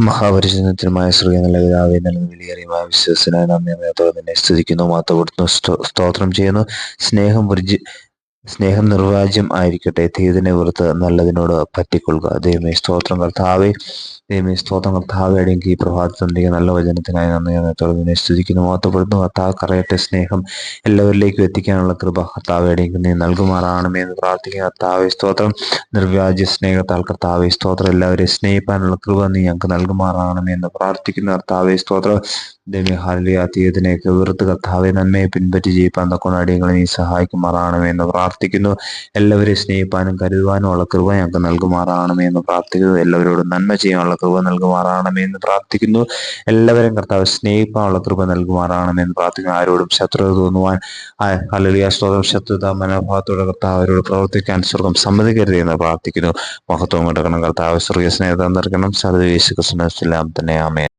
മഹാപരിശുദ്ധമായ ശ്രീ നല്ല പിതാവേ, നല്ല വിലയേറിയമായ വിശ്വസനായ നന്ദിയോടെ നിന്നെ സ്തുതിക്കുന്നു, മാത്തപ്പെടുത്തുന്നു, സ്തോത്രം ചെയ്യുന്നു. സ്നേഹം നിർവാജ്യം ആയിരിക്കട്ടെ, തീയതിനെ വെറുത്ത് നല്ലതിനോട് പറ്റിക്കൊള്ളുക. ദൈവമേ സ്തോത്രം കർത്താവേ, ദൈവമേ സ്തോത്രം കർത്താവേ. അടിയങ്ങൾക്ക് ഈ പ്രഭാതത്തിൻ്റെ നല്ല വചനത്തിനായി നന്ദിയോടെ നിന്നെ സ്തുതിക്കുന്നു, മാത്തപ്പെടുന്നു. കർത്താവ് കറയട്ടെ സ്നേഹം എല്ലാവരിലേക്കും എത്തിക്കാനുള്ള കൃപ കർത്താവേ അടിയങ്ങൾക്ക് നീ നൽകുമാറാണമേ എന്ന് പ്രാർത്ഥിക്കുക. കർത്താവേ സ്തോത്രം. നിർവ്യാജ സ്നേഹത്താൽ കർത്താവേ സ്തോത്രം എല്ലാവരെയും സ്നേഹിപ്പാനുള്ള കൃപ നീ ഞങ്ങൾക്ക് നൽകുമാറാണമേ എന്ന് പ്രാർത്ഥിക്കുന്ന കർത്താവേ സ്തോത്രം. ദൈവമേ ഹല്ലേലൂയ. തീയതിനെയൊക്കെ വെറുത്ത് കർത്താവെ നന്മയെ പിൻപറ്റി ജീവിപ്പാൻ തക്കൊണ്ട് അടിയങ്ങളെ നീ സഹായിക്കുമാറാണമേ എന്ന് പ്രാർത്ഥിക്കുന്നു. എല്ലാവരെയും സ്നേഹിപ്പാനും കരുതുവാനും ഉള്ള കൃപ ഞങ്ങൾക്ക് നൽകുമാറാണമേ എന്ന് പ്രാർത്ഥിക്കുന്നു. എല്ലാവരോടും നന്മ ചെയ്യാനുള്ള കൃപ നൽകുമാറാണമേ എന്ന് പ്രാർത്ഥിക്കുന്നു. എല്ലാവരും കർത്താവ് സ്നേഹിപ്പാനുള്ള കൃപ നൽകുമാറാണമേ എന്ന് പ്രാർത്ഥിക്കുന്നു. ആരോടും ശത്രുത തോന്നുവാൻ ഹല്ലേലൂയ സ്തോത്രം, ശത്രുത മനോഭാവത്തോടെ കർത്താവ് അവരോട് പ്രവർത്തിക്കാൻ സ്വർഗം സമ്മതിക്കരുത് എന്ന് പ്രാർത്ഥിക്കുന്നു. മഹത്വം കൊടുക്കണം കർത്താവ്, സ്വർഗീയ സ്നേഹത്തെ നിറയ്ക്കണം. സർവ്വ യേശു ക്രിസ്തുവിൻ നാമത്തിൽ തന്നെ ആമേൻ.